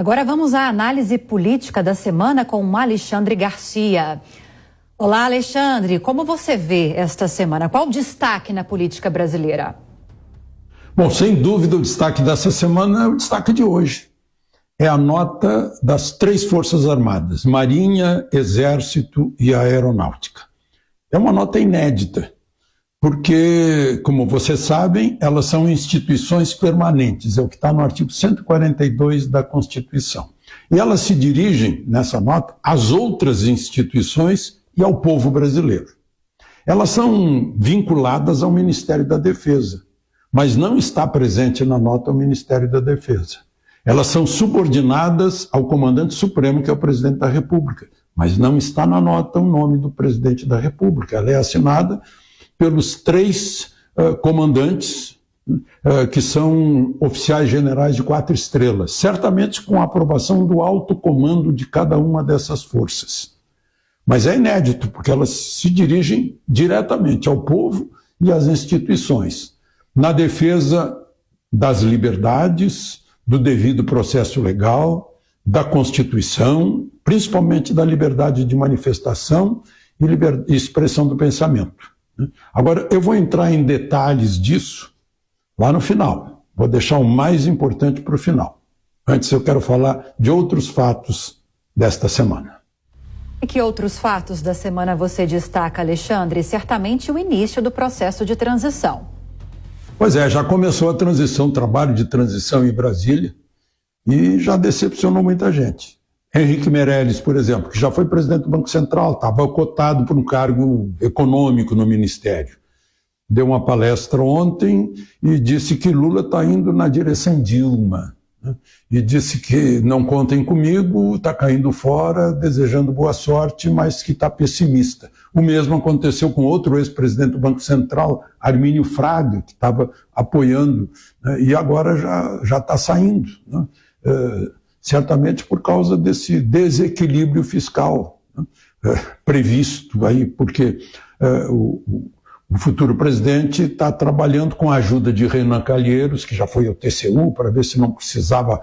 Agora vamos à análise política da semana com o Alexandre Garcia. Olá, Alexandre, como você vê esta semana? Qual o destaque na política brasileira? Bom, sem dúvida o destaque dessa semana é o destaque de hoje. É a nota das 3 Forças Armadas, Marinha, Exército e Aeronáutica. É uma nota inédita, porque, como vocês sabem, elas são instituições permanentes, é o que está no artigo 142 da Constituição. E elas se dirigem, nessa nota, às outras instituições e ao povo brasileiro. Elas são vinculadas ao Ministério da Defesa, mas não está presente na nota o Ministério da Defesa. Elas são subordinadas ao Comandante Supremo, que é o Presidente da República, mas não está na nota o nome do Presidente da República. Ela é assinada pelos 3 comandantes, que são oficiais generais de 4 estrelas, certamente com a aprovação do alto comando de cada uma dessas forças. Mas é inédito, porque elas se dirigem diretamente ao povo e às instituições, na defesa das liberdades, do devido processo legal, da Constituição, principalmente da liberdade de manifestação e expressão do pensamento. Agora, eu vou entrar em detalhes disso lá no final. Vou deixar o mais importante para o final. Antes, eu quero falar de outros fatos desta semana. E que outros fatos da semana você destaca, Alexandre? Certamente o início do processo de transição. Pois é, já começou a transição, o trabalho de transição em Brasília, e já decepcionou muita gente. Henrique Meirelles, por exemplo, que já foi presidente do Banco Central, estava cotado por um cargo econômico no Ministério. Deu uma palestra ontem e disse que Lula está indo na direção Dilma, né? E disse que não contem comigo, está caindo fora, desejando boa sorte, mas que está pessimista. O mesmo aconteceu com outro ex-presidente do Banco Central, Armínio Fraga, que estava apoiando, né? E agora já está saindo, né? Certamente por causa desse desequilíbrio fiscal, né, previsto aí, porque o futuro presidente está trabalhando com a ajuda de Renan Calheiros, que já foi ao TCU, para ver se não precisava,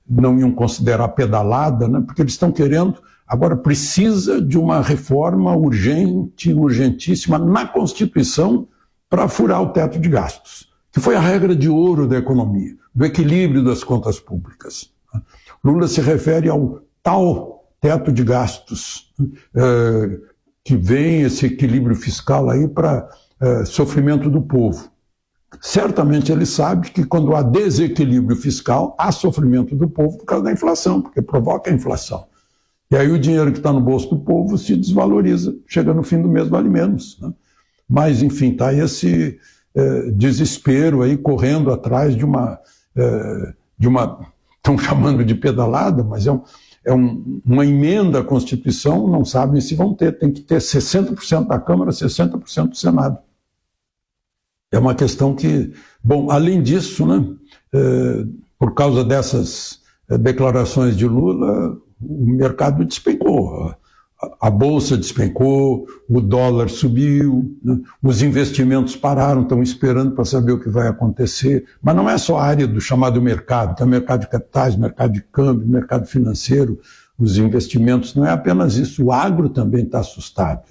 não iam considerar pedalada, né, porque eles estão querendo, agora precisa de uma reforma urgente, urgentíssima na Constituição para furar o teto de gastos, que foi a regra de ouro da economia, do equilíbrio das contas públicas. Lula se refere ao tal teto de gastos, que vem esse equilíbrio fiscal aí para sofrimento do povo. Certamente ele sabe que quando há desequilíbrio fiscal, há sofrimento do povo por causa da inflação, porque provoca a inflação. E aí o dinheiro que está no bolso do povo se desvaloriza, chega no fim do mês vale menos, né? Mas, enfim, está esse desespero aí correndo atrás de uma estão chamando de pedalada, mas uma emenda à Constituição, não sabem se vão ter, tem que ter 60% da Câmara, 60% do Senado. É uma questão que, bom, além disso, né, por causa dessas declarações de Lula, o mercado despencou. A bolsa despencou, o dólar subiu, né? Os investimentos pararam, estão esperando para saber o que vai acontecer. Mas não é só a área do chamado mercado, que é o mercado de capitais, mercado de câmbio, mercado financeiro, os investimentos, não é apenas isso. O agro também está assustado,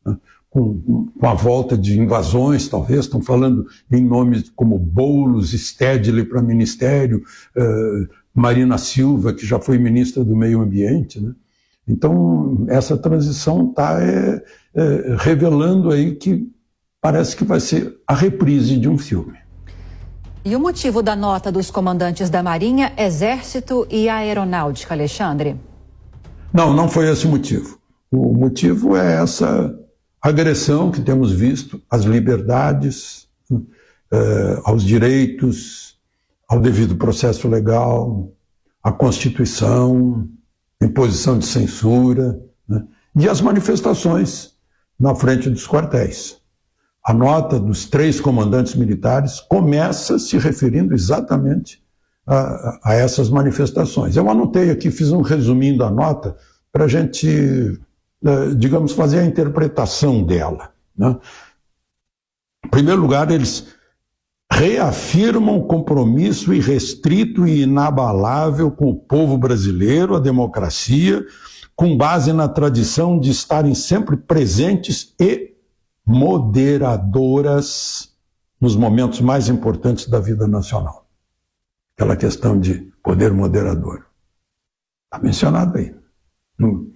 né? Com a volta de invasões, talvez, estão falando em nomes como Boulos, Stedley para ministério, Marina Silva, que já foi ministra do Meio Ambiente, né? Então, essa transição está revelando aí que parece que vai ser a reprise de um filme. E o motivo da nota dos comandantes da Marinha, Exército e Aeronáutica, Alexandre? Não foi esse o motivo. O motivo é essa agressão que temos visto às liberdades, aos direitos, ao devido processo legal, à Constituição, imposição de censura, né? E as manifestações na frente dos quartéis. A nota dos 3 comandantes militares começa se referindo exatamente a essas manifestações. Eu anotei aqui, fiz um resuminho da nota para a gente, digamos, fazer a interpretação dela, né? Em primeiro lugar, eles reafirmam compromisso irrestrito e inabalável com o povo brasileiro, a democracia, com base na tradição de estarem sempre presentes e moderadoras nos momentos mais importantes da vida nacional. Aquela questão de poder moderador. Está mencionado aí, no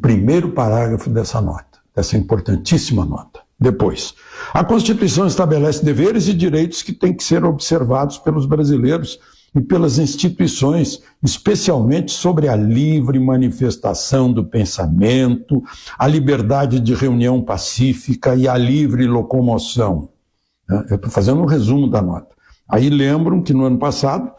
primeiro parágrafo dessa nota, dessa importantíssima nota. Depois, a Constituição estabelece deveres e direitos que têm que ser observados pelos brasileiros e pelas instituições, especialmente sobre a livre manifestação do pensamento, a liberdade de reunião pacífica e a livre locomoção. Eu estou fazendo um resumo da nota. Aí lembram que no ano passado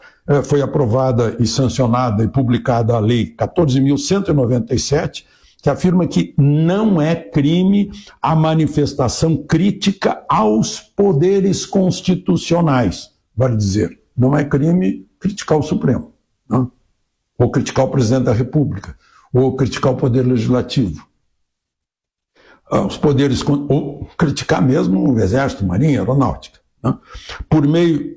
foi aprovada e sancionada e publicada a Lei 14.197, que afirma que não é crime a manifestação crítica aos poderes constitucionais. Vale dizer, não é crime criticar o Supremo, não? Ou criticar o presidente da República, ou criticar o Poder Legislativo. Os poderes, ou criticar mesmo o Exército, Marinha, Aeronáutica. Não?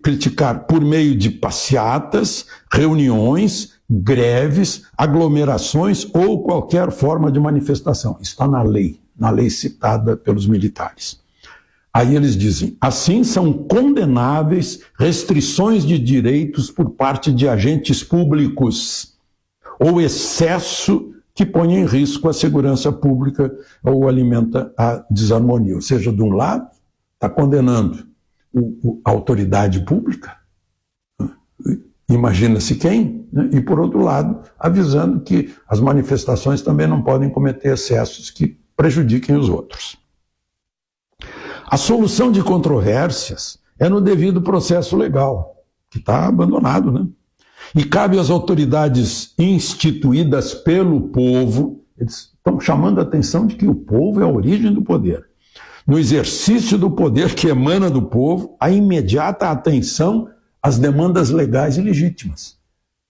Criticar por meio de passeatas, reuniões, greves, aglomerações ou qualquer forma de manifestação. Está na lei citada pelos militares. Aí eles dizem, assim são condenáveis restrições de direitos por parte de agentes públicos ou excesso que põe em risco a segurança pública ou alimenta a desarmonia. Ou seja, de um lado, está condenando a autoridade pública, imagina-se quem, né? E por outro lado, avisando que as manifestações também não podem cometer excessos que prejudiquem os outros. A solução de controvérsias é no devido processo legal, que está abandonado, né? E cabe às autoridades instituídas pelo povo, eles estão chamando a atenção de que o povo é a origem do poder. No exercício do poder que emana do povo, a imediata atenção às demandas legais e legítimas.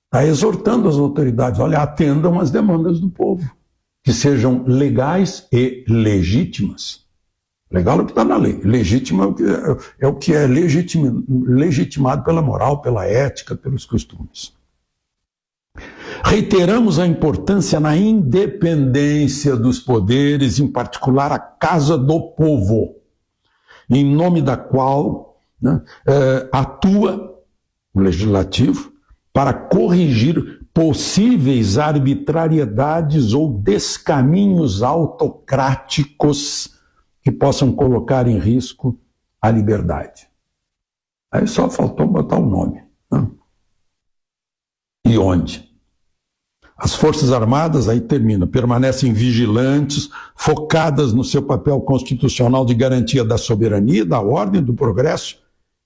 Está exortando as autoridades, olha, atendam às demandas do povo, que sejam legais e legítimas. Legal é o que está na lei, legítimo é o que é legitimado pela moral, pela ética, pelos costumes. Reiteramos a importância na independência dos poderes, em particular a Casa do Povo, em nome da qual, né, atua o Legislativo para corrigir possíveis arbitrariedades ou descaminhos autocráticos que possam colocar em risco a liberdade. Aí só faltou botar o nome. Né? E onde? As Forças Armadas, aí termina, permanecem vigilantes, focadas no seu papel constitucional de garantia da soberania, da ordem, do progresso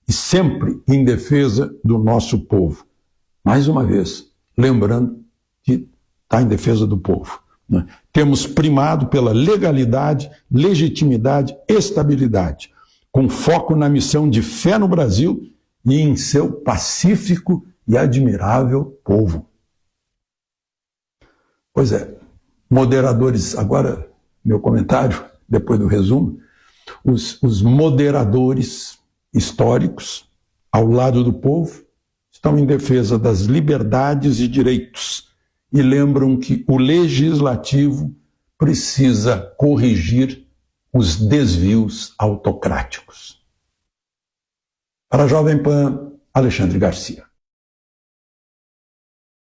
e sempre em defesa do nosso povo. Mais uma vez, lembrando que está em defesa do povo. Né? Temos primado pela legalidade, legitimidade, estabilidade, com foco na missão de fé no Brasil e em seu pacífico e admirável povo. Pois é, moderadores, agora meu comentário, depois do resumo, os moderadores históricos, ao lado do povo, estão em defesa das liberdades e direitos e lembram que o legislativo precisa corrigir os desvios autocráticos. Para a Jovem Pan, Alexandre Garcia.